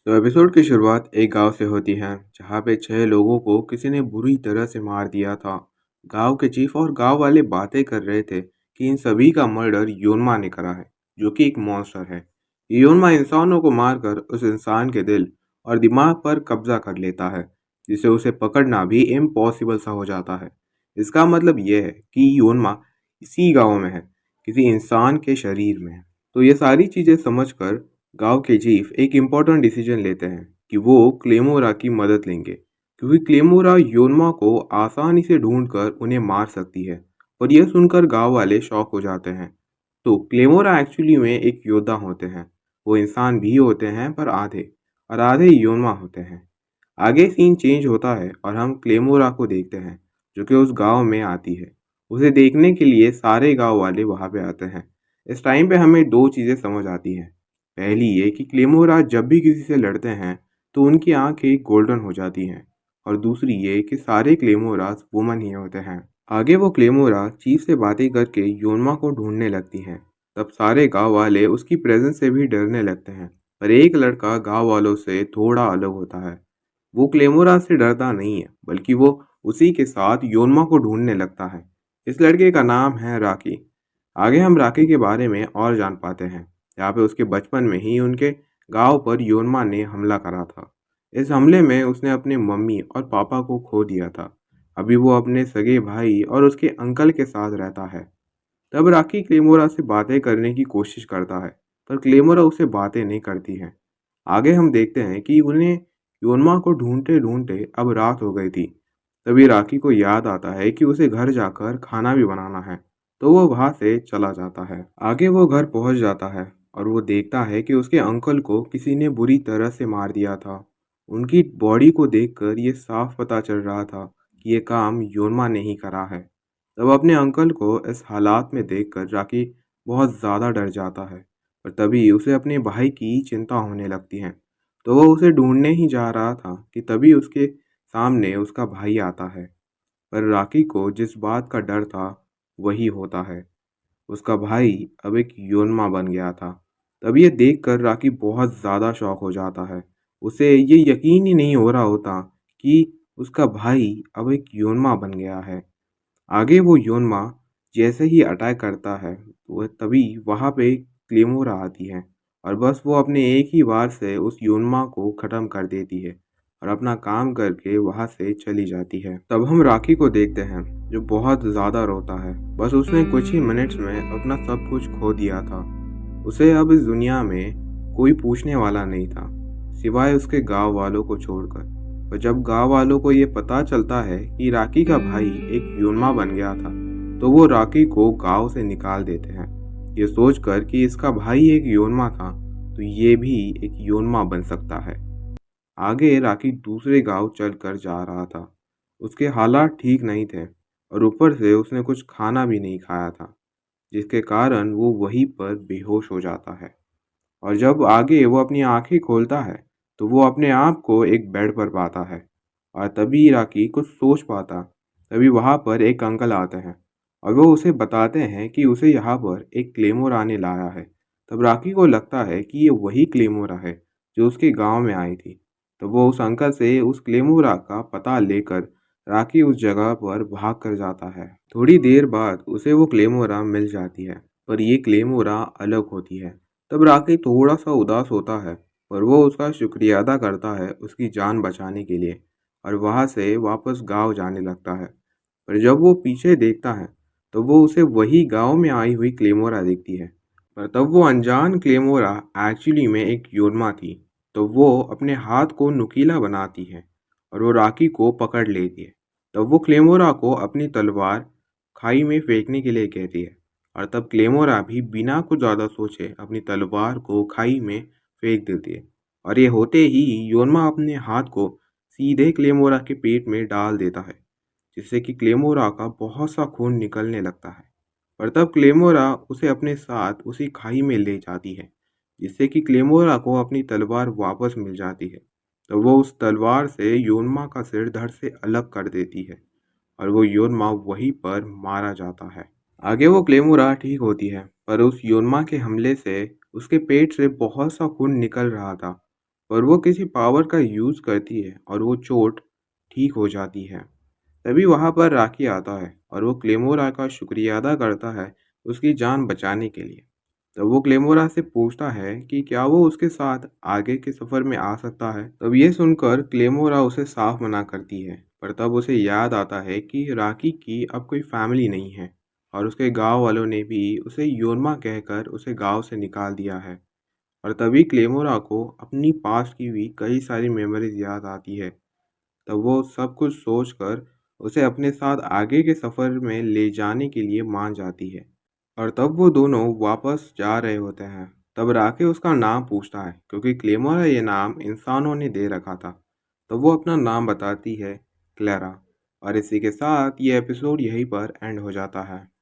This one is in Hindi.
तो एपिसोड की शुरुआत एक गांव से होती है जहां पे 6 लोगों को किसी ने बुरी तरह से मार दिया था। गांव के चीफ और गांव वाले बातें कर रहे थे कि इन सभी का मर्डर योनमा ने करा है, जो कि एक मॉन्स्टर है। ये योनमा इंसानों को मारकर उस इंसान के दिल और दिमाग पर कब्जा कर लेता है, जिससे उसे पकड़ना भी इम्पॉसिबल सा हो जाता है। इसका मतलब यह है कि योनमा इसी गाँव में है, किसी इंसान के शरीर में है। तो ये सारी चीज़ें समझकर गांव के चीफ एक इम्पोर्टेंट डिसीजन लेते हैं कि वो क्लेमोरा की मदद लेंगे, क्योंकि क्लेमोरा योनमा को आसानी से ढूंढकर उन्हें मार सकती है। और यह सुनकर गांव वाले शॉक हो जाते हैं। तो क्लेमोरा एक्चुअली में एक योद्धा होते हैं। वो इंसान भी होते हैं पर आधे, और आधे योनमा होते हैं। आगे सीन चेंज होता है और हम क्लेमोरा को देखते हैं, जो कि उस गांव में आती है। उसे देखने के लिए सारे गांव वाले वहां पे आते हैं। इस टाइम पे हमें दो चीज़ें समझ आती हैं। पहली ये कि क्लेमोरा जब भी किसी से लड़ते हैं तो उनकी आंखें गोल्डन हो जाती हैं, और दूसरी ये कि सारे क्लेमोरास वुमन ही होते हैं। आगे वो क्लेमोरा चीफ से बातें करके योनमा को ढूंढने लगती हैं। तब सारे गांव वाले उसकी प्रेजेंस से भी डरने लगते हैं। पर एक लड़का गांव वालों से थोड़ा अलग होता है। वो क्लेमोरा से डरता नहीं है, बल्कि वो उसी के साथ योनमा को ढूंढने लगता है। इस लड़के का नाम है राकी। आगे हम राकी के बारे में और जान पाते हैं। यहाँ पे उसके बचपन में ही उनके गांव पर योनमा ने हमला करा था। इस हमले में उसने अपने मम्मी और पापा को खो दिया था। अभी वो अपने सगे भाई और उसके अंकल के साथ रहता है। तब राकी क्लेमोरा से बातें करने की कोशिश करता है, पर क्लेमोरा उसे बातें नहीं करती है। आगे हम देखते हैं कि उन्हें योनमा को ढूंढते ढूंढते अब रात हो गई थी। तभी राकी को याद आता है कि उसे घर जाकर खाना भी बनाना है। तो वो वहां से चला जाता है। आगे वो घर पहुंच जाता है और वो देखता है कि उसके अंकल को किसी ने बुरी तरह से मार दिया था। उनकी बॉडी को देखकर ये साफ पता चल रहा था कि ये काम योनमा ने ही करा है। तब अपने अंकल को इस हालात में देखकर राकी बहुत ज़्यादा डर जाता है। पर तभी उसे अपने भाई की चिंता होने लगती है। तो वो उसे ढूंढने ही जा रहा था कि तभी उसके सामने उसका भाई आता है। पर राकी को जिस बात का डर था वही होता है। उसका भाई अब एक योनमा बन गया था। तब ये देखकर राकी बहुत ज़्यादा शॉक हो जाता है। उसे ये यकीन ही नहीं हो रहा होता कि उसका भाई अब एक योनमा बन गया है। आगे वो योनमा जैसे ही अटैक करता है, वो तभी वहाँ पे क्लेमोरा आती है, और बस वो अपने एक ही वार से उस योनमा को ख़त्म कर देती है और अपना काम करके वहाँ से चली जाती है। तब हम राखी को देखते हैं, जो बहुत ज़्यादा रोता है। बस उसने कुछ ही मिनट्स में अपना सब कुछ खो दिया था। उसे अब इस दुनिया में कोई पूछने वाला नहीं था, सिवाय उसके गांव वालों को छोड़कर। पर जब गांव वालों को ये पता चलता है कि राकी का भाई एक योनमा बन गया था, तो वो राकी को गांव से निकाल देते हैं, ये सोचकर कि इसका भाई एक योनमा था तो ये भी एक योनमा बन सकता है। आगे राकी दूसरे गांव चलकर जा रहा था। उसके हालात ठीक नहीं थे, और ऊपर से उसने कुछ खाना भी नहीं खाया था, जिसके कारण वो वहीं पर बेहोश हो जाता है। और जब आगे वो अपनी आंखें खोलता है, तो वो अपने आप को एक बेड पर पाता है। और तभी राकी कुछ सोच पाता। तभी वहाँ पर एक अंकल आते हैं, और वो उसे बताते हैं कि उसे यहाँ पर एक क्लेमोर आने लाया है। तब राकी को लगता है कि ये वही क्लेमोरा है जो उसके गांव में आई थी। तो वो उस अंकल से उस क्लेमोरा का पता लेकर राकी उस जगह पर भाग कर जाता है। थोड़ी देर बाद उसे वो क्लेमोरा मिल जाती है, पर ये क्लेमोरा अलग होती है। तब राकी थोड़ा सा उदास होता है, पर वो उसका शुक्रिया अदा करता है उसकी जान बचाने के लिए, और वहाँ से वापस गांव जाने लगता है। पर जब वो पीछे देखता है, तो वो उसे वही गांव में आई हुई क्लेमोरा दिखती है। पर तब वो अनजान क्लेमोरा एक्चुअली में एक योरमा थी। तो वो अपने हाथ को नुकीला बनाती है और वो राकी को पकड़ लेती है। तब वो क्लेमोरा को अपनी तलवार खाई में फेंकने के लिए कहती है, और तब क्लेमोरा भी बिना कुछ ज़्यादा सोचे अपनी तलवार को खाई में फेंक देती है। और ये होते ही योरमा अपने हाथ को सीधे क्लेमोरा के पेट में डाल देता है, जिससे कि क्लेमोरा का बहुत सा खून निकलने लगता है। पर तब क्लेमोरा उसे अपने साथ उसी खाई में ले जाती है, जिससे कि क्लेमोरा को अपनी तलवार वापस मिल जाती है। तो वो उस तलवार से योनमा का सिर धड़ से अलग कर देती है, और वो योनमा वहीं पर मारा जाता है। आगे वो क्लेमोरा ठीक होती है, पर उस योनमा के हमले से उसके पेट से बहुत सा खून निकल रहा था, और वो किसी पावर का यूज़ करती है और वो चोट ठीक हो जाती है। तभी वहाँ पर राकी आता है और वो क्लेमोरा का शुक्रिया अदा करता है उसकी जान बचाने के लिए। तब वो क्लेमोरा से पूछता है कि क्या वो उसके साथ आगे के सफ़र में आ सकता है। तब ये सुनकर क्लेमोरा उसे साफ मना करती है, पर तब उसे याद आता है कि राकी की अब कोई फैमिली नहीं है और उसके गांव वालों ने भी उसे योरमा कहकर उसे गांव से निकाल दिया है। और तभी क्लेमोरा को अपनी पास्ट की भी कई सारी मेमोरीज याद आती है। तब वो सब कुछ सोचकर उसे अपने साथ आगे के सफ़र में ले जाने के लिए मान जाती है। और तब वो दोनों वापस जा रहे होते हैं। तब राके उसका नाम पूछता है क्योंकि क्लेमोरा ये नाम इंसानों ने दे रखा था। तब वो अपना नाम बताती है, क्लेरा। और इसी के साथ ये एपिसोड यहीं पर एंड हो जाता है।